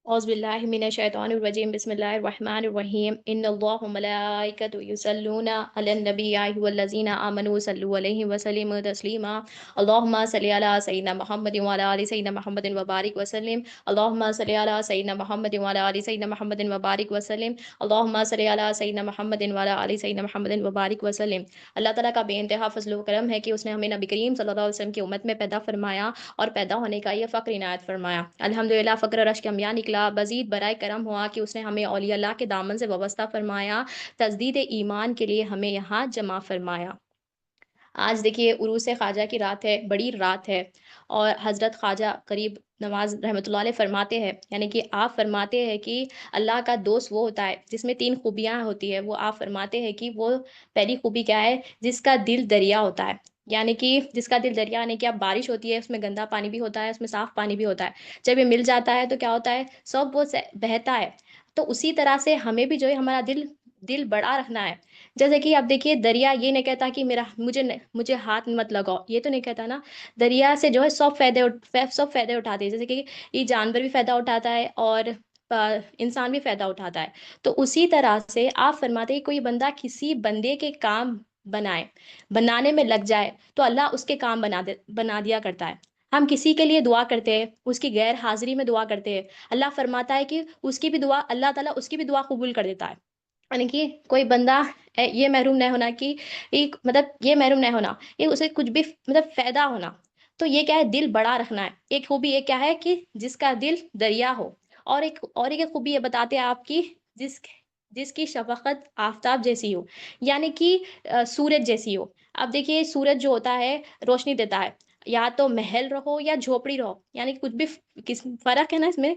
أعوذ بالله من الشيطان الرجيم بسم الله الرحمن الرحيم إن الله وملائكته يصلون على النبي يا أيها الذين آمنوا صلوا عليه وسلموا تسليما اللهم صل على سيدنا محمد وعلى آل سيدنا محمد وبارك وسلم اللهم صل على سيدنا محمد وعلى آل سيدنا محمد وبارك وسلم اللهم صل على سيدنا محمد وعلى آل سيدنا محمد وبارك وسلم۔ اللہ تعالیٰ کا بے انتہا فضل و کرم ہے کہ اس نے ہمیں نبی کریم صلی اللہ علیہ وسلم کی امت میں پیدا فرمایا اور پیدا ہونے کا یہ فخر عنایت فرمایا۔ الحمدللہ فخر رش کے انبیاء نکلا، مزید برائے کرم ہوا کہ اس نے ہمیں اولیاء اللہ کے دامن سے وابستہ فرمایا، تجدید ایمان کے لیے ہمیں یہاں جمع فرمایا۔ آج دیکھیے عروس خواجہ کی رات ہے، بڑی رات ہے، اور حضرت خواجہ غریب نواز رحمۃ اللہ علیہ فرماتے ہیں، یعنی کہ آپ فرماتے ہیں کہ اللہ کا دوست وہ ہوتا ہے جس میں تین خوبیاں ہوتی ہے۔ وہ آپ فرماتے ہیں کہ وہ پہلی خوبی کیا ہے؟ جس کا دل دریا ہوتا ہے، یعنی کہ جس کا دل دریا، یعنی کہ اب بارش ہوتی ہے، اس میں گندا پانی بھی ہوتا ہے، اس میں صاف پانی بھی ہوتا ہے، جب یہ مل جاتا ہے تو کیا ہوتا ہے؟ سب وہ بہتا ہے۔ تو اسی طرح سے ہمیں بھی جو ہے ہمارا دل دل بڑا رکھنا ہے۔ جیسے کہ اب دیکھیے دریا یہ نہیں کہتا کہ میرا مجھے ہاتھ مت لگاؤ، یہ تو نہیں کہتا نا۔ دریا سے جو ہے سب فائدے اٹھاتے ہیں، جیسے کہ یہ جانور بھی فائدہ اٹھاتا ہے اور انسان بھی فائدہ اٹھاتا ہے۔ تو اسی طرح سے آپ فرماتے ہیں کہ کوئی بندہ کسی بندے کے کام بنائے، بنانے میں لگ جائے تو اللہ اس کے کام بنا دیا کرتا ہے۔ ہم کسی کے لیے دعا کرتے ہیں، اس کی غیر حاضری میں دعا کرتے ہیں، اللہ فرماتا ہے کہ اس کی بھی دعا، اللہ تعالیٰ اس کی بھی دعا قبول کر دیتا ہے۔ یعنی کہ کوئی بندہ یہ محروم نہیں ہونا کہ مطلب یہ محروم نہیں ہونا، یہ اسے کچھ بھی مطلب فائدہ ہونا۔ تو یہ کیا ہے؟ دل بڑا رکھنا ہے۔ ایک خوبی یہ کیا ہے کہ جس کا دل دریا ہو، اور ایک خوبی یہ بتاتے ہیں آپ کی، جس جس کی شفقت آفتاب جیسی ہو، یعنی کہ سورج جیسی ہو۔ اب دیکھیے سورج جو ہوتا ہے روشنی دیتا ہے، یا تو محل رہو یا جھوپڑی رہو، یعنی کچھ بھی فرق ہے نا اس میں۔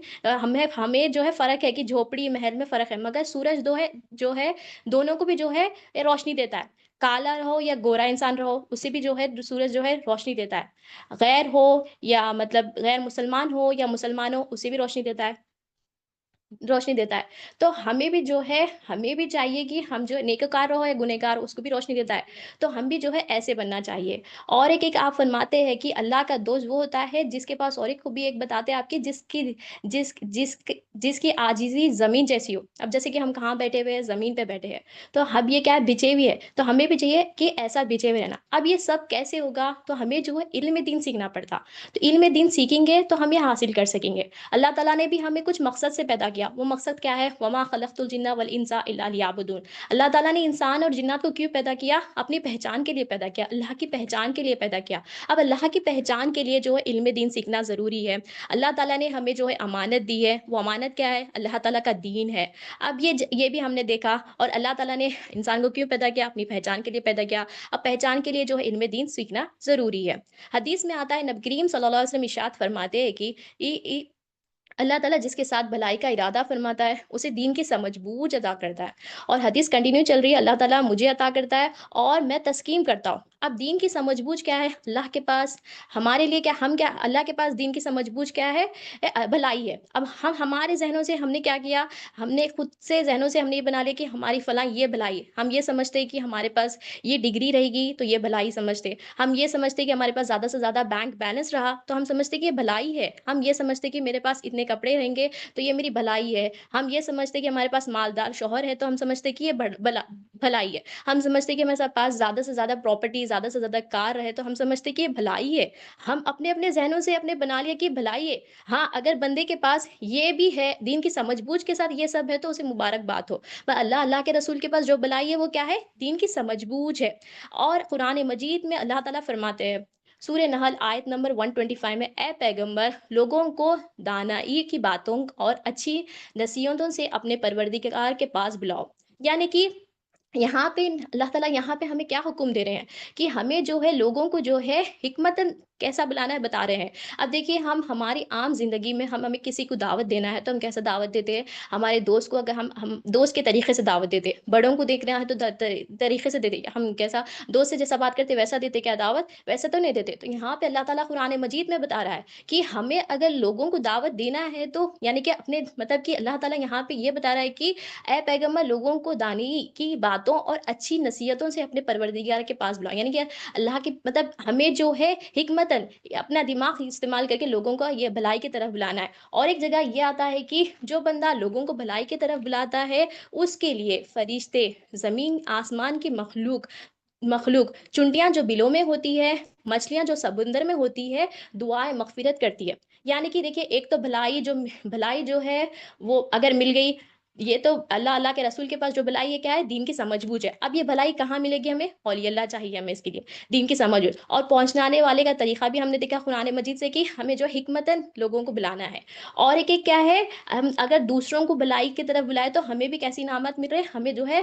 ہمیں جو ہے فرق ہے کہ جھوپڑی محل میں فرق ہے، مگر سورج جو ہے دونوں کو بھی جو ہے یہ روشنی دیتا ہے۔ کالا رہو یا گورا انسان رہو، اسے بھی جو ہے سورج جو ہے روشنی دیتا ہے۔ غیر ہو یا مطلب غیر مسلمان ہو یا مسلمان ہو، اسے بھی روشنی دیتا ہے۔ تو ہمیں بھی جو ہے ہمیں بھی چاہیے کہ ہم جو نیکوکار رہو یا گنہگار، اس کو بھی روشنی دیتا ہے۔ تو ہم بھی جو ہے ایسے بننا چاہیے۔ اور ایک آپ فرماتے ہیں کہ اللہ کا دوست وہ ہوتا ہے جس کے پاس، اور ایک خوبی ایک بتاتے ہیں آپ کی، جس کی عاجزی زمین جیسی ہو۔ اب جیسے کہ ہم کہاں بیٹھے ہوئے ہیں؟ زمین پہ بیٹھے ہیں، تو اب یہ کیا ہے؟ بچھے ہوئی ہے، تو ہمیں بھی چاہیے کہ ایسا بچھے ہوئے رہنا۔ اب یہ سب کیسے ہوگا؟ تو ہمیں جو ہے علم دین سیکھنا پڑتا۔ تو علم دین سیکھیں گے تو ہم یہ حاصل کر سکیں گے۔ اللہ تعالیٰ نے بھی ہمیں کچھ مقصد سے پیدا کیا، وہ مقصد کیا ہے؟ وما خلقت الجن والانس الا لیعبدون۔ اللہ تعالیٰ نے انسان اور جنات کو کیوں پیدا کیا؟ اپنی پہچان کے لیے پیدا کیا، اللہ کی پہچان کے لیے پیدا کیا۔ اب اللہ کی پہچان کے لیے جو ہے علم دین سیکھنا ضروری ہے۔ اللہ تعالیٰ نے ہمیں جو ہے امانت دی ہے، وہ امانت کیا ہے؟ اللہ تعالیٰ کا دین ہے۔ اب یہ بھی ہم نے دیکھا، اور اللہ تعالیٰ نے انسان کو کیوں پیدا کیا؟ اپنی پہچان کے لیے پیدا کیا۔ اب پہچان کے لیے جو ہے علم دین سیکھنا ضروری ہے۔ حدیث میں آتا ہے، نبی کریم صلی اللہ علیہ وسلم ارشاد فرماتے ہیں کہ اللہ تعالیٰ جس کے ساتھ بھلائی کا ارادہ فرماتا ہے اسے دین کی سمجھ بوجھ عطا کرتا ہے۔ اور حدیث کنٹینیو چل رہی ہے، اللہ تعالیٰ مجھے عطا کرتا ہے اور میں تسکین کرتا ہوں۔ اب دین کی سمجھ بوجھ کیا ہے؟ اللہ کے پاس ہمارے لیے کیا، ہم کیا، اللہ کے پاس دین کی سمجھ بوجھ کیا ہے؟ بھلائی ہے۔ اب ہم ہمارے ذہنوں سے ہم نے کیا کیا؟ ہم نے خود سے ذہنوں سے ہم نے یہ بنا لیا کہ ہماری فلاں یہ بھلائی ہے۔ ہم یہ سمجھتے ہیں کہ ہمارے پاس یہ ڈگری رہے گی تو یہ بھلائی سمجھتے۔ ہم یہ سمجھتے کہ ہمارے پاس زیادہ سے زیادہ بینک بیلنس رہا تو ہم سمجھتے کہ یہ بھلائی ہے۔ ہم یہ سمجھتے کہ میرے پاس اتنے کپڑے رہیں گے تو یہ میری بھلائی ہے۔ ہم یہ سمجھتے کہ ہمارے پاس مالدار شوہر ہے تو ہم سمجھتے کہ یہ بھلائی ہے۔ ہم سمجھتے کہ ہمارے پاس زیادہ سے زیادہ پراپرٹی، زیادہ سے زیادہ کار رہے تو ہم سمجھتے کہ یہ بھلائی ہے۔ ہم اپنے اپنے ذہنوں سے اپنے بنا لیا کہ بھلائی ہے۔ ہاں اگر بندے کے پاس یہ بھی ہے، دین کی سمجھ بوجھ کے ساتھ یہ سب ہے، تو اسے مبارک بات ہو۔ پر اللہ کے رسول کے پاس جو بھلائی ہے وہ کیا ہے؟ دین کی سمجھ بوجھ ہے۔ اور قرآن مجید میں اللہ تعالیٰ فرماتے ہیں، سورہ نحل آیت نمبر 125 میں، اے پیغمبر لوگوں کو دانائی کی باتوں اور اچھی نصیحتوں سے اپنے پروردگار کے پاس بلاؤ۔ یعنی کہ یہاں پہ اللہ تعالیٰ یہاں پہ ہمیں کیا حکم دے رہے ہیں کہ ہمیں جو ہے لوگوں کو جو ہے حکمت کیسا بلانا ہے بتا رہے ہیں۔ اب دیکھیے ہماری عام زندگی میں ہمیں کسی کو دعوت دینا ہے تو ہم کیسا دعوت دیتے ہیں؟ ہمارے دوست کو اگر ہم دوست کے طریقے سے دعوت دیتے، بڑوں کو دیکھ رہے ہیں تو طریقے سے دیتے، ہم کیسا دوست سے جیسا بات کرتے ویسا دیتے کیا دعوت؟ ویسا تو نہیں دیتے۔ تو یہاں پہ اللہ تعالیٰ قرآن مجید میں بتا رہا ہے کہ ہمیں اگر لوگوں کو دعوت دینا ہے تو یعنی کہ اپنے مطلب کہ اللہ تعالیٰ یہاں پہ یہ بتا رہا ہے کہ اے پیغمبر لوگوں کو دانی کی باتوں باتوں اور اچھی نصیحتوں سے اپنے پروردگار کے پاس بلاؤ، یعنی کہ اللہ کی مطلب ہمیں جو ہے حکمتن اپنا دماغ استعمال کر کے لوگوں کو یہ بھلائی کی طرف بلانا ہے۔ اور ایک جگہ یہ آتا ہے کہ جو بندہ لوگوں کو بھلائی کی طرف بلاتا ہے اس کے لیے فرشتے، زمین آسمان کی مخلوق چونٹیاں جو بلوں میں ہوتی ہے، مچھلیاں جو سمندر میں ہوتی ہے، دعائیں مغفرت کرتی ہے۔ یعنی کہ دیکھیے ایک تو بھلائی جو ہے وہ اگر مل گئی، یہ تو اللہ کے رسول کے پاس جو بھلائی ہے کیا ہے؟ دین کی سمجھ بوجھ ہے۔ اب یہ بھلائی کہاں ملے گی ہمیں؟ اولیاء اللہ چاہیے ہمیں اس کے لیے دین کی سمجھ بوجھ، اور پہنچانے والے کا طریقہ بھی ہم نے دیکھا قرآن مجید سے کہ ہمیں جو حکمتن لوگوں کو بلانا ہے۔ اور ایک کیا ہے، ہم اگر دوسروں کو بھلائی کی طرف بلائے تو ہمیں بھی کیسی انعامات مل رہے ہیں؟ ہمیں جو ہے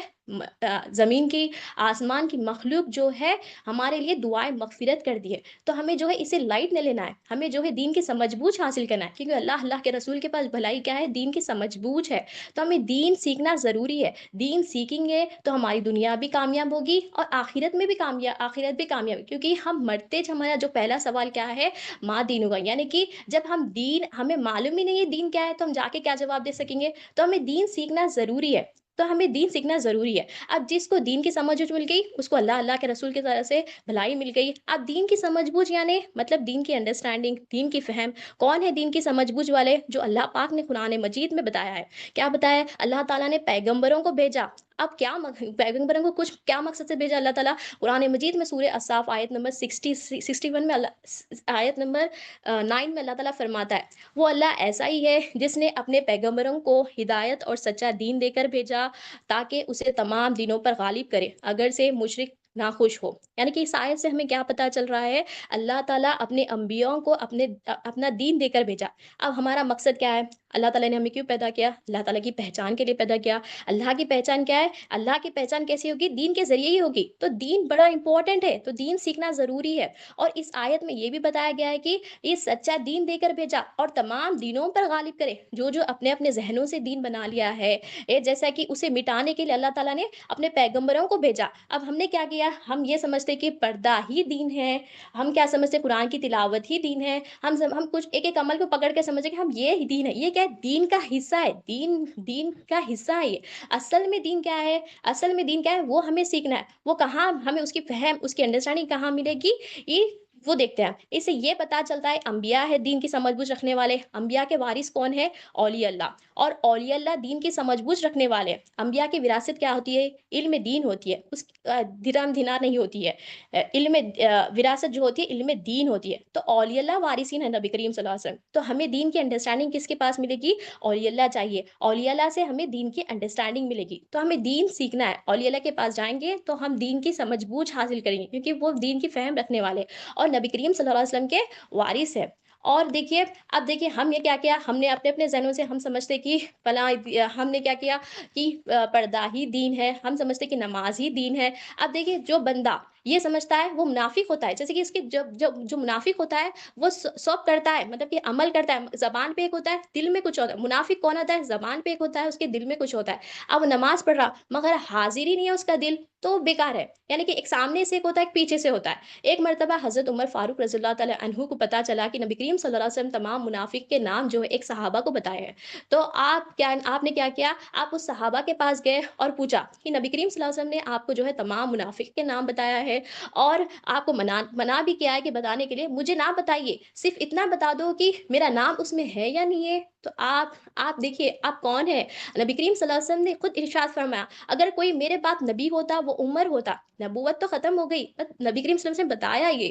زمین کی آسمان کی مخلوق جو ہے ہمارے لیے دعائیں مغفرت کر دی ہے۔ تو ہمیں جو ہے اسے لائٹ نہ لینا ہے، ہمیں جو ہے دین کی سمجھ بوجھ حاصل کرنا ہے، کیونکہ اللہ کے رسول کے پاس بھلائی کیا ہے؟ دین کی سمجھ بوجھ ہے۔ تو ہمیں دین سیکھنا ضروری ہے، دین سیکھیں گے تو ہماری دنیا بھی کامیاب ہوگی اور آخرت میں بھی آخرت بھی کامیاب، کیونکہ ہم مرتے ہمارا جو پہلا سوال کیا ہے؟ ماں دین ہوگا، یعنی کہ جب ہمیں معلوم ہی نہیں ہے دین کیا ہے تو ہم جا کے کیا جواب دے سکیں گے؟ تو ہمیں دین سیکھنا ضروری ہے، تو ہمیں دین سیکھنا ضروری ہے۔ اب جس کو دین کی سمجھ مل گئی اس کو اللہ کے رسول کی طرف سے بھلائی مل گئی۔ اب دین کی سمجھ بوجھ یعنی مطلب دین کی انڈرسٹینڈنگ، دین کی فہم۔ کون ہے دین کی سمجھ بوجھ والے؟ جو اللہ پاک نے قرآن مجید میں بتایا ہے۔ کیا بتایا ہے؟ اللہ تعالیٰ نے پیغمبروں کو بھیجا۔ اب پیغمبروں کو کیا مقصد سے بھیجا اللہ تعالیٰ؟ قرآن مجید میں سورہ الصاف آیت نمبر 61 میں آیت نمبر 9 میں اللہ تعالیٰ فرماتا ہے، وہ اللہ ایسا ہی ہے جس نے اپنے پیغمبروں کو ہدایت اور سچا دین دے کر بھیجا تاکہ اسے تمام دینوں پر غالب کرے اگر سے مشرک ناخوش ہو۔ یعنی کہ اس آیت سے ہمیں کیا پتہ چل رہا ہے؟ اللہ تعالیٰ اپنے انبیاءوں کو اپنا دین دے کر بھیجا۔ اب ہمارا مقصد کیا ہے؟ اللہ تعالیٰ نے ہمیں کیوں پیدا کیا؟ اللہ تعالیٰ کی پہچان کے لیے پیدا کیا۔ اللہ کی پہچان کیا ہے؟ اللہ کی پہچان کیسی ہوگی؟ دین کے ذریعے ہی ہوگی۔ تو دین بڑا امپورٹنٹ ہے، تو دین سیکھنا ضروری ہے۔ اور اس آیت میں یہ بھی بتایا گیا ہے کہ یہ سچا دین دے کر بھیجا اور تمام دینوں پر غالب کرے۔ جو اپنے ذہنوں سے دین بنا لیا ہے، جیسا کہ اسے مٹانے کے لیے اللہ تعالیٰ نے اپنے پیغمبروں کو بھیجا۔ اب ہم نے کیا کیا؟ ہم یہ سمجھتے کہ پردہ ہی دین ہے، ہم کیا سمجھتے؟ قرآن کی تلاوت ہی دین ہے۔ ہم کچھ ایک عمل کو پکڑ کے سمجھے کہ ہم یہ دین ہے، یہ کیا ہے؟ دین کا حصہ ہے، دین کا حصہ ہے یہ۔ اصل میں دین کیا ہے؟ اصل میں دین کیا ہے وہ ہمیں سیکھنا ہے۔ وہ کہاں ہمیں اس کی فہم، اس کی انڈرسٹینڈنگ کہاں ملے گی؟ یہ وہ دیکھتے ہیں۔ اس سے یہ پتا چلتا ہے انبیاء ہے دین کی سمجھ بوجھ رکھنے والے۔ انبیاء کے وارث کون ہے؟ اولیاء اللہ۔ اور اولیاء اللہ دین کی سمجھ بوجھ رکھنے والے۔ انبیاء کی وراثت کیا ہوتی ہے؟ علم دین ہوتی ہے، اس درہم دینار نہیں ہوتی ہے۔ علم وراثت جو ہوتی ہے علم دین ہوتی ہے۔ تو اولیاء اللہ وارثین ہے نبی کریم صلی اللہ علیہ وسلم۔ تو ہمیں دین کی انڈرسٹینڈنگ کس کے پاس ملے گی؟ اولیاء اللہ چاہیے۔ اولیاء اللہ سے ہمیں دین کی انڈرسٹینڈنگ ملے گی۔ تو ہمیں دین سیکھنا ہے، اولیاء اللہ کے پاس جائیں گے تو ہم دین کی سمجھ بوجھ حاصل کریں گے، کیونکہ وہ دین کی فہم رکھنے والے اور نبی کریم صلی اللہ علیہ وسلم کے وارث ہے۔ اور دیکھیے اب دیکھیے ہم یہ کیا ہم نے اپنے ذہنوں سے ہم سمجھتے کہ فلاں، ہم نے کیا کیا کہ پردہ ہی دین ہے، ہم سمجھتے کہ نماز ہی دین ہے۔ اب دیکھیے جو بندہ یہ سمجھتا ہے وہ منافق ہوتا ہے، جیسے کہ اس کے جو منافق ہوتا ہے وہ سب کرتا ہے، مطلب کہ عمل کرتا ہے، زبان پہ ایک ہوتا ہے دل میں کچھ ہوتا ہے۔ منافق کون ہوتا ہے؟ زبان پہ ایک ہوتا ہے اس کے دل میں کچھ ہوتا ہے۔ اب وہ نماز پڑھ رہا مگر حاضر ہی نہیں ہے اس کا دل، تو بیکار ہے۔ یعنی کہ ایک سامنے سے ایک ہوتا ہے، ایک پیچھے سے ہوتا ہے۔ ایک مرتبہ حضرت عمر فاروق رضی اللہ تعالی عنہ کو پتہ چلا کہ نبی کریم صلی اللہ علیہ وسلم تمام منافق کے نام جو ہے ایک صحابہ کو بتائے ہیں۔ تو آپ نے کیا کیا؟ آپ اس صحابہ کے پاس گئے اور پوچھا کہ نبی کریم صلی اللہ علیہ وسلم نے آپ کو جو ہے تمام منافق کے نام بتایا ہے اور آپ کو منع بھی کیا ہے کہ بتانے کے لیے، مجھے نام بتائیے، صرف اتنا بتا دو کہ میرا نام اس میں ہے یا نہیں ہے۔ تو آپ دیکھیے آپ کون ہے؟ نبی کریم صلی اللہ علیہ وسلم نے خود ارشاد فرمایا اگر کوئی میرے بعد نبی ہوتا وہ عمر ہوتا، نبوت تو ختم ہو گئی، نبی کریم صلی اللہ علیہ وسلم نے بتایا یہ۔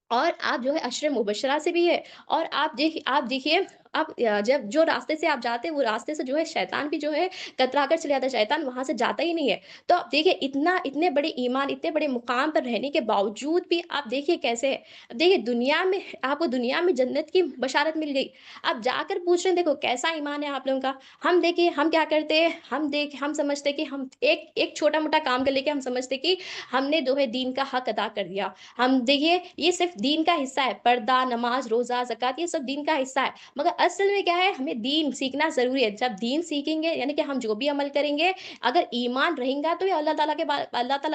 اور آپ جو ہے عشر مبشرہ سے بھی ہے۔ اور آپ دیکھیے آپ جب جو راستے سے آپ جاتے ہیں وہ راستے سے جو ہے شیطان بھی جو ہے کترا کر چلے جاتا ہے، شیطان وہاں سے جاتا ہی نہیں ہے۔ تو آپ دیکھیے اتنے بڑے ایمان، اتنے بڑے مقام پر رہنے کے باوجود بھی آپ دیکھیے کیسے ہے۔ اب دیکھیے آپ کو دنیا میں جنت کی بشارت مل گئی، آپ جا کر پوچھ رہے ہیں دیکھو کیسا ایمان ہے آپ لوگوں کا۔ ہم دیکھیے ہم کیا کرتے ہیں، ہم سمجھتے کہ ہم ایک چھوٹا موٹا کام کر لے کے ہم سمجھتے کہ ہم نے جو ہے دین کا حق ادا کر دیا۔ ہم دیکھیے یہ صرف دین کا حصہ ہے، پردہ، نماز، روزہ، زکوٰۃ، یہ سب دین کا حصہ ہے، مگر اصل میں کیا ہے، ہمیں دین سیکھنا ضروری ہے. جب دین سیکھیں گے یعنی کہ ہم جو بھی عمل کریں گے، اگر ایمان رہیں گا تو یہ اللہ تعالیٰ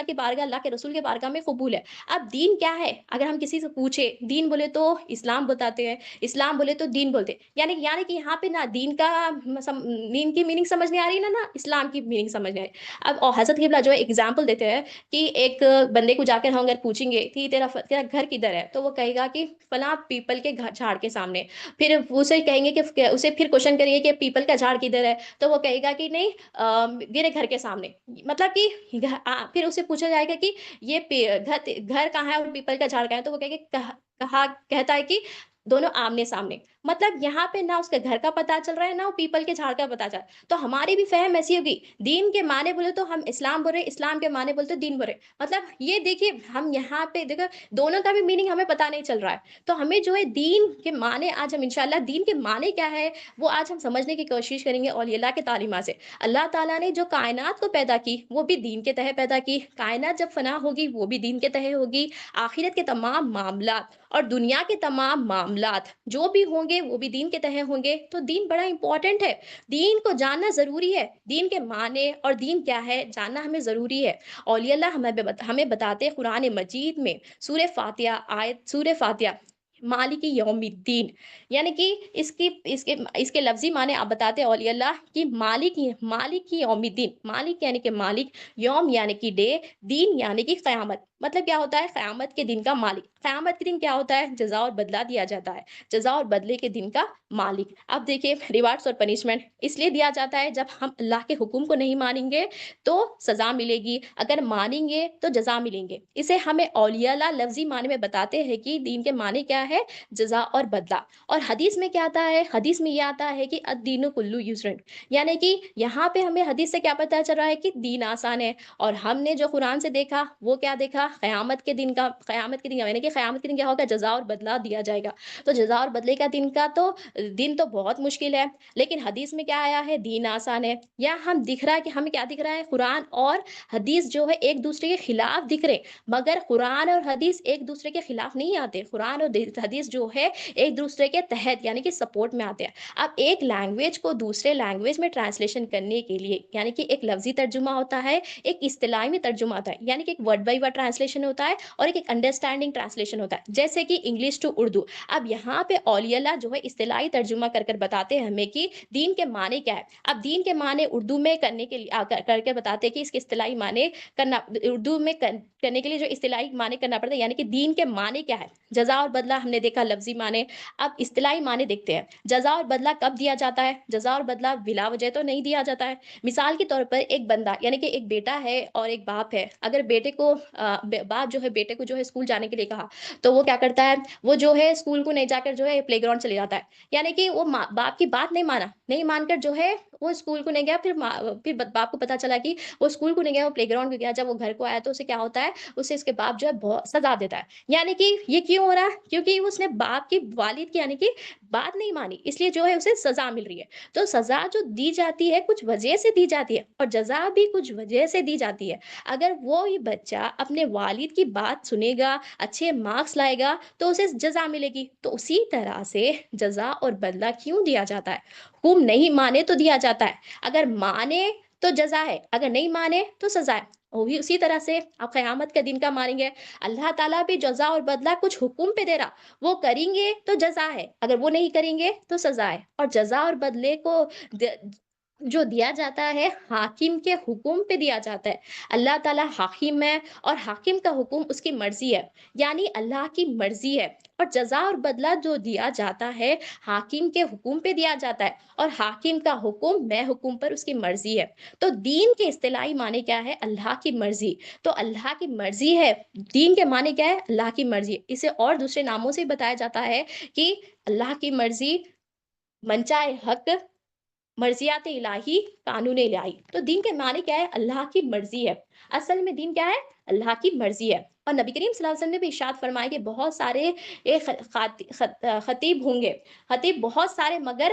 کی بارگاہ، اللہ کے رسول کے بارگاہ میں قبول ہے. اب دین کیا ہے؟ اگر ہم کسی سے پوچھیں دین بولے تو اسلام بتاتے ہیں، اسلام بولے تو دین بولتے ہیں. یعنی کہ یہاں پہ نہ دین کا دین کی میننگ سمجھ نہیں آ رہی، نہ اسلام کی میننگ سمجھ نہیں آ رہی. اب اور حضرت قبلہ جو ہے ایگزامپل دیتے ہیں کہ ایک بندے کو جا کر ہم اگر پوچھیں گے کہ تیرا گھر کدھر ہے، تو وہ کہے گا کہ فلاں پیپل کے جھاڑ کے سامنے. پھر اسے کہیں گے کہ اسے پھر کوشچن کریں گے کہ پیپل کا جھاڑ کدھر ہے، تو وہ کہے گا کہ نہیں میرے گھر کے سامنے. مطلب کہ پھر اسے پوچھا جائے گا کہ یہ گھر کہاں ہے اور پیپل کا جھاڑ کہاں ہے، تو وہ کہے گا کہتا ہے کہ دونوں آمنے سامنے. مطلب یہاں پہ نہ اس کے گھر کا پتا چل رہا ہے، نہ وہ پیپل کے جھاڑ کا پتا چل رہا ہے. تو ہماری بھی فہم ایسی ہوگی، دین کے معنی بولے تو ہم اسلام بول رہے، اسلام کے معنی بولے تو دین بول رہے. مطلب یہ دیکھیے ہم یہاں پہ دیکھو دونوں کا بھی میننگ ہمیں پتا نہیں چل رہا ہے. تو ہمیں جو ہے دین کے معنی آج ہم انشاءاللہ دین کے معنی کیا ہے وہ آج ہم سمجھنے کی کوشش کریں گے اولیاء اللہ کے تعلیمات سے. اللہ تعالیٰ نے جو کائنات کو پیدا کی وہ بھی دین کے تحت پیدا کی. کائنات جب فنا ہوگی وہ بھی دین کے تحت ہوگی. آخرت کے تمام معاملات اور دنیا کے تمام معاملات جو بھی ہوں گے وہ بھی دین کے تحت ہوں گے. تو دین بڑا امپورٹنٹ ہے، دین کو جاننا ضروری ہے. دین کے معنی اور دین کیا ہے جاننا ہمیں ضروری ہے. اولیاء اللہ ہمیں بتاتے قرآن مجید میں سورہ فاتحہ مالک یوم الدین، یعنی کہ اس کے لفظی معنی آپ بتاتے اولیاء اللہ کہ مالک کی یوم الدین. مالک یعنی کہ مالک، یوم یعنی کہ ڈے، دین یعنی کہ قیامت. مطلب کیا ہوتا ہے؟ قیامت کے دن کا مالک. قیامت کے دن کیا ہوتا ہے؟ جزا اور بدلہ دیا جاتا ہے، جزا اور بدلے کے دن کا مالک. اب دیکھیے ریوارڈز اور پنشمنٹ اس لیے دیا جاتا ہے جب ہم اللہ کے حکم کو نہیں مانیں گے تو سزا ملے گی، اگر مانیں گے تو جزا ملیں گے. اسے ہمیں اولیاء اللہ لفظی معنی میں بتاتے ہیں کہ دین کے معنی کیا ہے، جزا اور بدلہ. اور حدیث میں کیا آتا ہے؟ حدیث میں یہ آتا ہے کہ الدین کلو یسر، یعنی کہ یہاں پہ ہمیں حدیث سے کیا پتہ چل رہا ہے کہ دین آسان ہے. اور ہم نے جو قرآن سے دیکھا وہ کیا دیکھا؟ قیامت کے دن یعنی کہ قیامت کے دن کیا ہوگا؟ جزا اور بدلہ دیا جائے گا. تو جزا اور بدلے کا دن تو بہت مشکل ہے، لیکن حدیث میں کیا آیا ہے؟ دین آسان ہے. یا ہم دکھ رہا ہے کہ ہمیں کیا دکھ رہا ہے؟ قرآن اور حدیث جو ہے ایک دوسرے کے خلاف دکھ رہے، مگر قرآن اور حدیث ایک دوسرے کے خلاف نہیں آتے. قرآن اور حدیث جو ہے ایک دوسرے کے تحت یعنی کہ سپورٹ میں آتے ہیں. اب ایک لینگویج کو دوسرے لینگویج میں ٹرانسلیشن کرنے کے لیے یعنی کہ ایک لفظی ترجمہ ہوتا ہے، ایک اصطلاحی میں ترجمہ ہوتا ہے، یعنی کہ ایک ورڈ بائی ورڈ ٹرانسلیشن ہوتا ہے اور ایک انڈرسٹینڈنگ ٹرانسلیشن ہوتا ہے، جیسے کہ انگلش ٹو اردو. اب یہاں پہ اولیاء اللہ جو ہے اصطلاحی ترجمہ کر بتاتے ہیں ہمیں کہ دین کے معنی کیا ہے. اب دین کے معنی اردو میں کرنے کے لیے کر کے بتاتے ہیں کہ اس کے اصطلاحی معنی کرنا اردو میں کرنے کے لیے جو اصطلاحی معنی کرنا پڑتا ہے، یعنی کہ دین کے معنی کیا ہے. جزا اور بدلہ ہم نے دیکھا لفظی معنی. اب اصطلاحی معنی دیکھتے ہیں. جزا اور بدلہ کب دیا جاتا ہے؟ جزا اور بدلہ بلا وجہ تو نہیں دیا جاتا ہے. مثال کے طور پر ایک بندہ یعنی کہ ایک بیٹا ہے اور ایک باپ ہے. اگر باپ جو ہے بیٹے کو جو ہے اسکول جانے کے لیے کہا تو وہ کیا کرتا ہے؟ وہ جو ہے اسکول کو نہیں جا کر جو ہے پلے گراؤنڈ چلے جاتا ہے. یعنی کہ وہ باپ کی بات نہیں مان کر جو ہے وہ اسکول کو نہیں گیا. پھر باپ کو پتا چلا کہ وہ اسکول کو نہیں گیا، وہ پلے گراؤنڈ کو گیا. جب وہ گھر کو آیا تو اسے کیا ہوتا ہے؟ اسے اس کے باپ جو ہے بہت سزا دیتا ہے. یعنی کہ یہ کیوں ہو رہا ہے؟ کیونکہ اس نے باپ کی والد کی یعنی کہ بات نہیں مانی، اس لیے جو ہے اسے سزا مل رہی ہے. تو سزا جو دی جاتی ہے کچھ وجہ سے دی جاتی ہے اور جزا بھی کچھ وجہ سے دی جاتی ہے. اگر وہ یہ بچہ اپنے والد کی بات سنے گا، اچھے مارکس لائے گا تو اسے جزا ملے گی. تو اسی طرح سے جزا اور بدلہ کیوں دیا جاتا ہے؟ حکم نہیں مانے تو دیا جاتا ہے، اگر مانے تو جزا ہے، اگر نہیں مانے تو سزا ہے. وہی اسی طرح سے آپ قیامت کے دن کا مانیں گے، اللہ تعالیٰ بھی جزا اور بدلہ کچھ حکم پہ دے رہا، وہ کریں گے تو جزا ہے، اگر وہ نہیں کریں گے تو سزا ہے. اور جزا اور بدلے کو جو دیا جاتا ہے حاکم کے حکم پہ دیا جاتا ہے. اللہ تعالیٰ حاکم ہے اور حاکم کا حکم اس کی مرضی ہے، یعنی اللہ کی مرضی ہے. اور جزا اور بدلہ جو دیا جاتا ہے حاکم کے حکم پہ دیا جاتا ہے، اور حاکم کا حکم میں حکم پر اس کی مرضی ہے. تو دین کے اصطلاحی معنی کیا ہے؟ اللہ کی مرضی. تو اللہ کی مرضی ہے، دین کے معنی کیا ہے؟ اللہ کی مرضی. اسے اور دوسرے ناموں سے بتایا جاتا ہے کہ اللہ کی مرضی، منچائے حق، مرضیات الہی، قانون الہی. تو دین کے معنی کیا ہے؟ اللہ کی مرضی ہے. اصل میں دین کیا ہے؟ اللہ کی مرضی ہے. اور نبی کریم صلی اللہ علیہ وسلم نے بھی ارشاد فرمایا کہ بہت سارے خطیب ہوں گے، خطیب بہت سارے مگر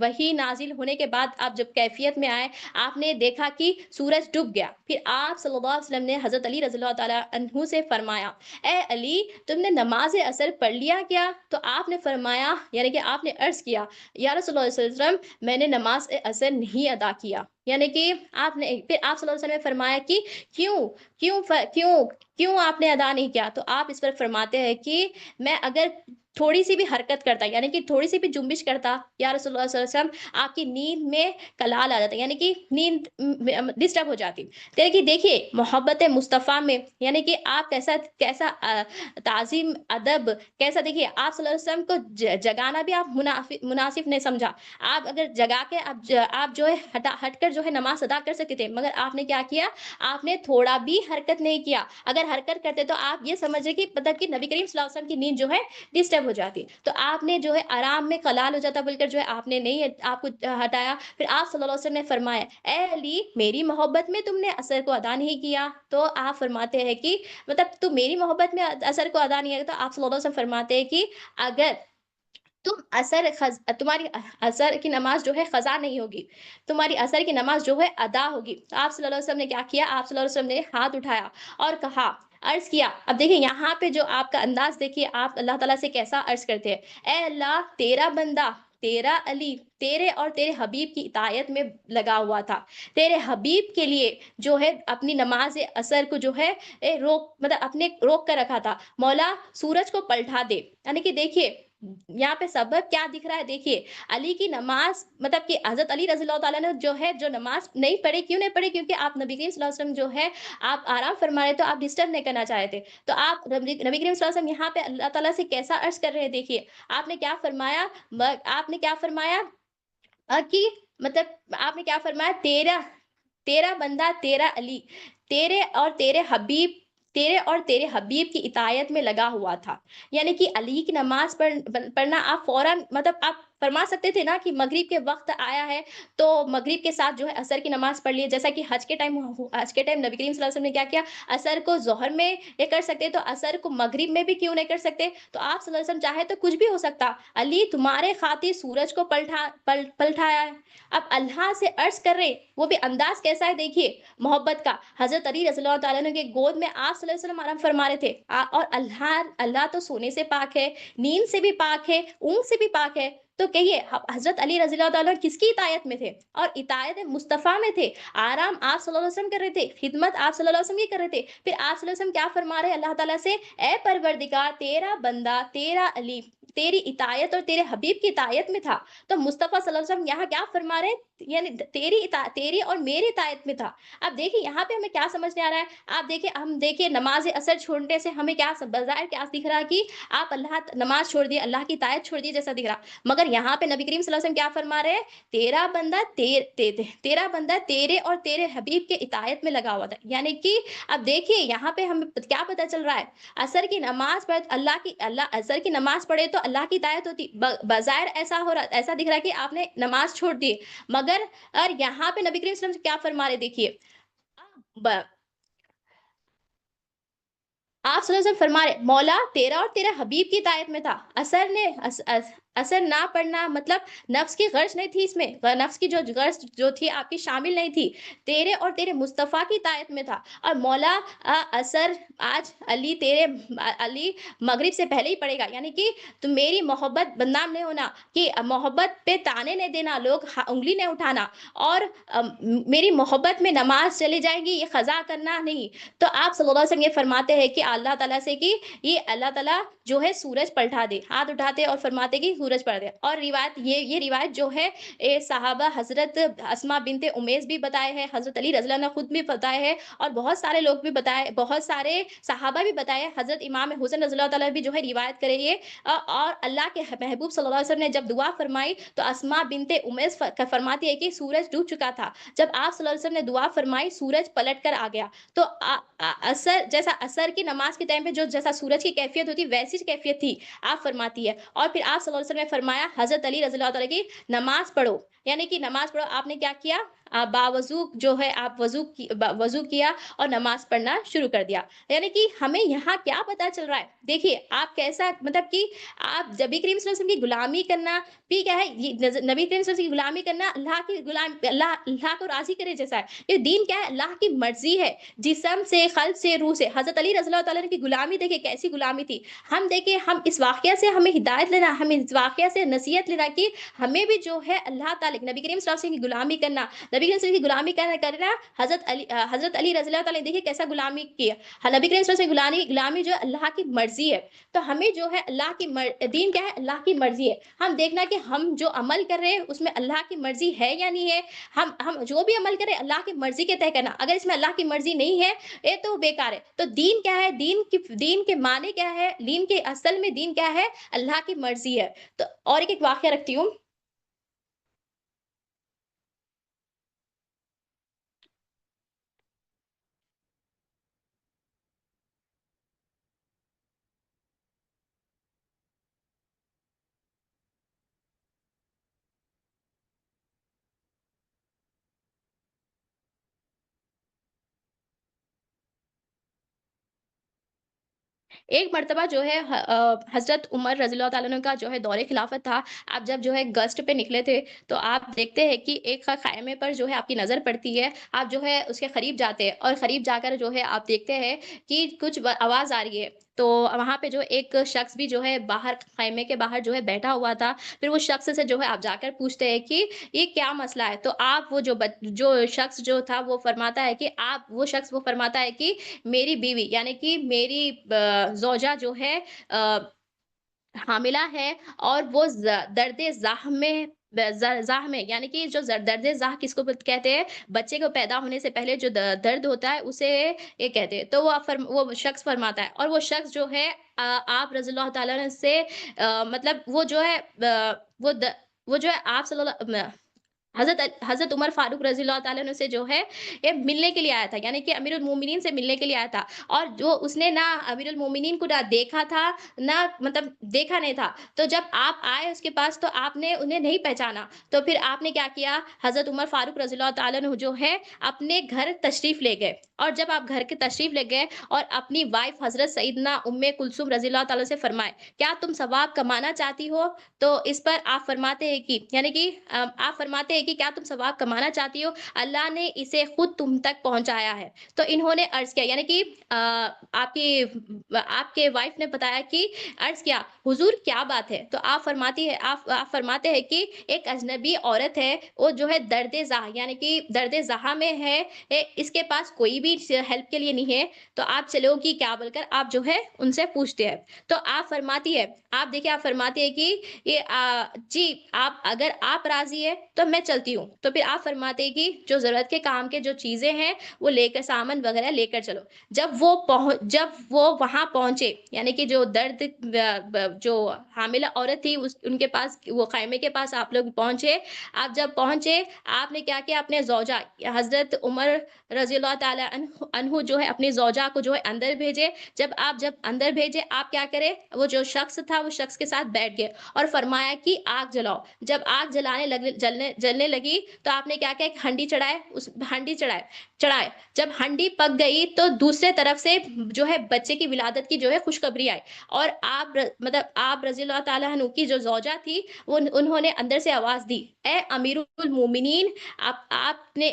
وحی نازل ہونے کے بعد آپ جب کیفیت میں آئے، آپ نے دیکھا کہ سورج ڈوب گیا، پھر آپ صلی اللہ علیہ وسلم نے حضرت علی رضی اللہ تعالیٰ عنہ سے فرمایا، اے علی تم نے نماز اثر پڑھ لیا کیا؟ تو آپ نے فرمایا، یعنی کہ آپ نے عرض کیا، یا رسول اللہ صلی اللہ علیہ وسلم میں نے نماز اثر نہیں ادا کیا، یعنی کہ آپ نے، پھر آپ صلی اللہ علیہ وسلم نے فرمایا کہ کیوں کیوں کیوں کیوں آپ نے ادا نہیں کیا؟ تو آپ اس پر فرماتے ہیں کہ میں اگر تھوڑی سی بھی حرکت کرتا، یعنی کہ تھوڑی سی بھی جنبش کرتا، یا رسول اللہ صلی اللہ علیہ وسلم آپ کی نیند میں کلال آ جاتا، یعنی کہ نیند ڈسٹرب ہو جاتی۔ یعنی کہ دیکھیے محبت مصطفیٰ میں، یعنی کہ آپ کیسا کیسا تعظیم ادب کیسا، دیکھیے آپ صلی اللہ علیہ وسلم کو جگانا بھی آپ مناسب نہیں سمجھا۔ آپ اگر جگا کے آپ جو ہے ہٹ کر جو ہے نماز ادا کر سکتے تھے، مگر آپ نے کیا کیا؟ آپ نے تھوڑا بھی حرکت نہیں کیا۔ اگر حرکت کرتے تو آپ یہ سمجھے کہ مطلب کہ نبی کریم صلی اللہ علیہ وسلم کی نیند جو ہے ڈسٹرب ہو جاتی، تو آپ نے جو ہے آرام میں خلال ہو جاتا بول کر جو ہے آپ نے نہیں آپ کو ہٹایا۔ پھر آپ صلی اللہ علیہ وسلم نے فرمایا، اے علی میری محبت میں تم نے اثر کو ادا نہیں کیا؟ تو آپ فرماتے ہیں کہ مطلب تو میری محبت میں اثر کو ادا نہیں ہے، تو آپ صلی اللہ علیہ وسلم فرماتے ہیں کہ اگر تمہاری اثر کی نماز جو ہے قضا نہیں ہوگی، تمہاری اثر کی نماز جو ہے ادا ہوگی۔ تو آپ صلی اللہ علیہ وسلم نے کیا کیا؟ آپ صلی اللہ علیہ وسلم نے ہاتھ اٹھایا اور کہا، عرض کیا، اب دیکھیں یہاں پہ جو آپ کا انداز دیکھیے، آپ اللہ تعالیٰ سے کیسا عرض کرتے ہیں، اے اللہ تیرا بندہ تیرا علی تیرے اور تیرے حبیب کی اطاعت میں لگا ہوا تھا، تیرے حبیب کے لیے جو ہے اپنی نماز اثر کو جو ہے روک مطلب اپنے روک کر رکھا تھا، مولا سورج کو پلٹا دے۔ یعنی کہ دیکھیے یہاں پہ سبب کیا دکھ رہا ہے، دیکھیے علی کی نماز، مطلب کہ حضرت علی رضی اللہ تعالیٰ نے جو نماز نہیں پڑھی، کیوں نہیں پڑھی؟ کیونکہ آپ نبی کریم صلی اللہ علیہ وسلم جو ہے آپ آرام فرما رہے، تو آپ ڈسٹرب نہیں کرنا چاہے تھے، تو آپ نبی کریم صلی اللہ علیہ وسلم یہاں پہ اللہ تعالیٰ سے کیسا عرض کر رہے ہیں، دیکھیے آپ نے کیا فرمایا، کہ مطلب آپ نے کیا فرمایا، تیرا بندہ تیرا علی تیرے اور تیرے حبیب کی اطاعت میں لگا ہوا تھا۔ یعنی کہ علی کی نماز پڑھنا آپ فوراً مطلب آپ فرما سکتے تھے نا کہ مغرب کے وقت آیا ہے تو مغرب کے ساتھ جو ہے عصر کی نماز پڑھ لیے، جیسا کہ حج کے ٹائم نبی کریم صلی اللہ علیہ وسلم نے کیا کیا، عصر کو ظہر میں یہ کر سکتے تو عصر کو مغرب میں بھی کیوں نہیں کر سکتے؟ تو آپ صلی اللہ علیہ وسلم چاہے تو کچھ بھی ہو سکتا، علی تمہارے خاطر سورج کو پلٹایا ہے۔ اب اللہ سے عرض کر رہے، وہ بھی انداز کیسا ہے دیکھیے محبت کا، حضرت علی رضی اللہ تعالیٰ عنہ کے گود میں آپ صلی اللہ علیہ وسلم آرام فرما رہے تھے، اور اللہ تو سونے سے پاک ہے، نیند سے بھی پاک ہے، اونگ سے بھی پاک ہے، تو کہیے حضرت علی رضی اللہ تعالیٰ کس کی اطاعت میں تھے؟ اور اطاعت مصطفیٰ میں تھے، آرام آپ صلی اللہ علیہ وسلم کر رہے تھے، خدمت آپ صلی اللہ علیہ وسلم کی کر رہے تھے۔ پھر آپ صلی اللہ علیہ وسلم کیا فرما رہے اللہ تعالیٰ سے، اے پروردگار تیرا بندہ تیرا علی تیری اطاعت اور تیرے حبیب کی اطاعت میں تھا، تو مصطفیٰ صلی اللہ علیہ وسلم یہاں کیا فرما رہے، یعنی تیری اور میری اطاعت میں تھا۔ اب دیکھیں یہاں پہ ہمیں کیا سمجھنے آ رہا ہے، آپ دیکھیں نماز اثر چھوڑنے سے ہمیں کیا بظاہر کیا دکھ رہا کہ آپ نماز چھوڑ دیے، اللہ کی اطاعت چھوڑ دیے جیسا دکھ رہا، مگر یہاں پہ نبی کریم صلی اللہ علیہ وسلم کیا فرما رہے ہیں، تیرا بندہ تیرے اور تیرے حبیب کے اطاعت میں لگا ہوا تھا۔ یعنی کہ اب دیکھیے یہاں پہ ہمیں کیا پتہ چل رہا ہے، عصر کی نماز پڑھ عصر کی نماز پڑھے تو اللہ کی اطاعت ہوتی، بظاہر ایسا دکھ رہا ہے کہ آپ نے نماز چھوڑ دی، مگر اور یہاں پہ نبی کریم صلی اللہ علیہ وسلم کیا فرما رہے دیکھیے، آپ صلی اللہ علیہ وسلم فرما رہے مولا تیرا اور تیرا حبیب کی اطاعت میں تھا، اثر نہ پڑھنا مطلب نفس کی غرض نہیں تھی، اس میں نفس کی جو غرض جو تھی آپ کی شامل نہیں تھی، تیرے اور تیرے مصطفیٰ کی اطاعت میں تھا۔ اور مولا اثر آج علی مغرب سے پہلے ہی پڑے گا، یعنی کہ تم میری محبت بدنام نہیں ہونا، کہ محبت پہ تانے نہیں دینا، لوگ انگلی نہیں اٹھانا، اور میری محبت میں نماز چلی جائے گی یہ قضا کرنا نہیں۔ تو آپ صلی اللہ علیہ وسلم یہ فرماتے ہیں کہ اللہ تعالیٰ سے کہ یہ اللہ تعالیٰ جو ہے سورج پلٹا دے، ہاتھ اٹھاتے اور فرماتے کہ سورج پلٹ دے۔ اور یہ روایت جو ہے صحابہ حضرت اسماء بنت امیس بھی بتائے ہیں، حضرت علی رضی اللہ عنہ خود بھی بتائے ہیں، اور بہت سارے لوگ بھی بتائے، بہت سارے صحابہ بھی بتائے، حضرت امام حسین رضی اللہ تعالیٰ بھی جو ہے روایت کرے یہ، اور اللہ کے محبوب صلی اللہ علیہ وسلم نے جب دعا فرمائی تو اسماء بنت امیس فرماتی ہے کہ سورج ڈوب چکا تھا، جب آپ صلی اللہ علیہ وسلم نے دعا فرمائی سورج پلٹ کر آ گیا۔ تو اثر کی نماز کے ٹائم پہ جو جیسا سورج کی کیفیت ہوتی ویسی کیفیت تھی، آپ فرماتی ہے۔ اور پھر آپ صلی اللہ علیہ وسلم نے فرمایا حضرت علی رضی اللہ تعالیٰ کی نماز پڑھو، یعنی کہ نماز پڑھو، آپ نے کیا کیا؟ باوضو جو ہے آپ وضو کیا اور نماز پڑھنا شروع کر دیا۔ یعنی کہ ہمیں یہاں کیا پتا چل رہا ہے؟ دیکھیے آپ کیسا مطلب کہ آپ نبی کریم صلی اللہ علیہ وسلم کی غلامی کرنا بھی کیا ہے؟ یہ نبی کریم صلی اللہ علیہ وسلم کی غلامی کرنا اللہ کی اللہ کو راضی کرے جیسا ہے۔ یہ دین کیا ہے؟ اللہ کی مرضی ہے، جسم سے، قلب سے، روح سے۔ حضرت علی رضی اللہ تعالیٰ عنہ کی غلامی دیکھیے کیسی غلامی تھی۔ ہم دیکھیں، ہم اس واقعہ سے ہمیں ہدایت لینا، ہمیں اس واقعہ سے نصیحت لینا کہ ہمیں بھی جو ہے اللہ تعالیٰ نبی کریم صلی اللہ علیہ وسلم کی غلامی کرنا، نبی کریم صلی اللہ علیہ وسلم کی غلامی کرنا حضرت علی رضی اللہ تعالیٰ دیکھیے کیسا غلامی کیا۔ نبی کریم صلی اللہ علیہ وسلم کی غلامی جو ہے اللہ کی مرضی ہے۔ تو ہمیں جو ہے دین کیا ہے؟ اللہ کی مرضی ہے۔ ہم دیکھنا کہ ہم جو عمل کر رہے ہیں اس میں اللہ کی مرضی ہے یا نہیں ہے۔ ہم جو بھی عمل کریں اللہ کی مرضی کے تحت کرنا، اگر اس میں اللہ کی مرضی نہیں ہے یہ تو بیکار ہے۔ تو دین کیا ہے؟ دین کے معنی کیا ہے؟ دین کے اصل میں دین کیا ہے؟ اللہ کی مرضی ہے۔ تو اور ایک واقعہ رکھتی ہوں۔ ایک مرتبہ جو ہے حضرت عمر رضی اللہ تعالیٰ عنہ کا جو ہے دور خلافت تھا۔ آپ جب جو ہے گشت پہ نکلے تھے تو آپ دیکھتے ہیں کہ ایک خیمے پر جو ہے آپ کی نظر پڑتی ہے، آپ جو ہے اس کے قریب جاتے ہیں اور قریب جا کر جو ہے آپ دیکھتے ہیں کہ کچھ آواز آ رہی ہے۔ تو وہاں پہ جو ایک شخص بھی جو ہے باہر خیمے کے باہر جو ہے بیٹھا ہوا تھا۔ پھر وہ شخص سے جو ہے آپ جا کر پوچھتے ہیں کہ یہ کیا مسئلہ ہے؟ تو آپ وہ جو شخص جو تھا وہ فرماتا ہے کہ وہ فرماتا ہے کہ میری بیوی یعنی کہ میری زوجہ جو ہے آ، حاملہ ہے اور وہ درد زاہ میں زاہ میں یعنی کہ جو درد زاہ کس کو کہتے ہیں؟ بچے کو پیدا ہونے سے پہلے جو درد ہوتا ہے اسے یہ کہتے ہیں۔ تو وہ شخص فرماتا ہے اور وہ شخص جو ہے آپ رضی اللہ تعالیٰ عنہ سے مطلب وہ جو ہے وہ جو ہے آپ صلی اللہ حضرت عمر فاروق رضی اللہ تعالیٰ عنہ سے جو ہے یہ ملنے کے لیے آیا تھا، یعنی کہ امیر المومنین سے ملنے کے لیے آیا تھا۔ اور جو اس نے نہ امیر المومنین کو نہ دیکھا تھا، نہ مطلب دیکھا نہیں تھا۔ تو جب آپ آئے اس کے پاس تو آپ نے انہیں نہیں پہچانا۔ تو پھر آپ نے کیا کیا؟ حضرت عمر فاروق رضی اللہ تعالیٰ عنہ جو ہے اپنے گھر تشریف لے گئے، اور جب آپ گھر کے تشریف لے گئے اور اپنی وائف حضرت سیدنا ام کلثوم رضی اللہ تعالیٰ سے فرمائے کیا تم ثواب کمانا چاہتی ہو؟ تو اس پر آپ فرماتے ہیں کہ یعنی کہ آپ فرماتے ہیں کہ کیا تم ثواب کمانا چاہتی ہو؟ اللہ نے اسے خود تم تک پہنچایا ہے۔ تو انہوں نے عرض کیا، یعنی کہ آپ کے وائف نے بتایا کہ عرض کیا حضور کیا بات ہے؟ تو آپ فرماتے ہیں کہ ایک اجنبی عورت ہے، وہ جو ہے درد زاہ یعنی کہ درد زہا میں ہے، اس کے پاس کوئی بھی ہیلپ کے لیے نہیں ہے، تو آپ چلو گی کیا بول کر آپ جو ہے ان سے پوچھتے ہیں۔ تو آپ فرماتی ہے، آپ دیکھیں آپ فرماتی ہے کہ جی آپ اگر آپ راضی ہے تو میں چلتی ہوں۔ تو پھر آپ فرماتے ہیں کہ جو ضرورت کے کام کے جو چیزیں ہیں وہ لے کر سامان وغیرہ لے کر چلو۔ جب وہ وہاں پہنچے یعنی کہ جو جو حاملہ عورت تھی ان کے پاس وہ خیمے کے پاس آپ لوگ پہنچے۔ آپ جب پہنچے آپ نے کیا کیا؟ اپنے زوجہ حضرت عمر رضی اللہ تعالی عنہ جو ہے اپنی زوجہ کو جو ہے اندر بھیجے۔ جب اندر بھیجے آپ کیا کرے؟ وہ جو شخص تھا وہ شخص کے ساتھ بیٹھ گئے اور فرمایا کہ آگ جلاؤ۔ جب آگ جلنے لگی تو آپ نے کیا کیا؟ ایک ہنڈی چڑھائے۔ جب ہنڈی پک گئی تو دوسرے طرف سے جو ہے بچے کی ولادت کی جو ہے خوشخبری آئی، اور آپ رضی اللہ تعالیٰ عنہ کی جو زوجہ تھی انہوں نے اندر سے آواز دی، اے امیر المومنین، آپ نے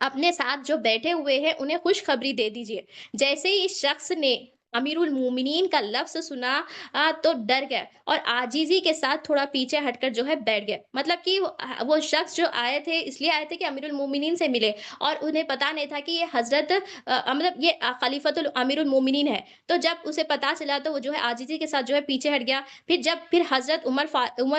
اپنے ساتھ جو بیٹھے ہوئے ہیں انہیں خوشخبری دے دیجئے۔ جیسے ہی اس شخص نے امیر المومنین کا لفظ سنا تو ڈر گئے اور عاجزی کے ساتھ تھوڑا پیچھے ہٹ کر جو ہے بیٹھ گئے۔ مطلب کہ وہ شخص جو آئے تھے اس لیے آئے تھے کہ امیر المومنین سے ملے، اور انہیں پتا نہیں تھا کہ یہ حضرت مطلب یہ خلیفۃ امیر المومنین ہے۔ تو جب اسے پتا چلا تو وہ جو ہے عاجزی کے ساتھ جو ہے پیچھے ہٹ گیا۔ پھر حضرت عمر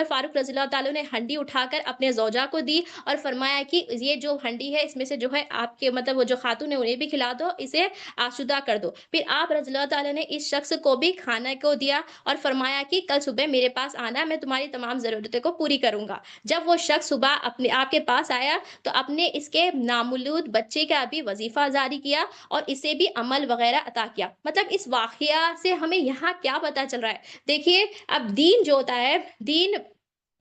فاروق رضی اللہ تعالیٰ نے ہنڈی اٹھا کر اپنے زوجہ کو دی اور فرمایا کہ یہ جو ہنڈی ہے اس میں سے جو ہے آپ کے مطلب وہ جو خاتون ہے انہیں بھی کھلا دو، اسے آسودہ کر دو۔ پھر آپ رضی اللہ تعالیٰ نے اس شخص کو بھی کھانا کو دیا اور فرمایا کہ کل صبح میرے پاس آنا، میں تمہاری تمام ضرورتوں کو پوری کروں گا۔ جب وہ شخص صبح آپ کے پاس آیا تو اپنے اس کے نامولود بچے کا بھی وظیفہ جاری کیا اور اسے بھی عمل وغیرہ عطا کیا۔ مطلب اس واقعہ سے ہمیں یہاں کیا پتا چل رہا ہے؟ دیکھیے اب دین جو ہوتا ہے، دین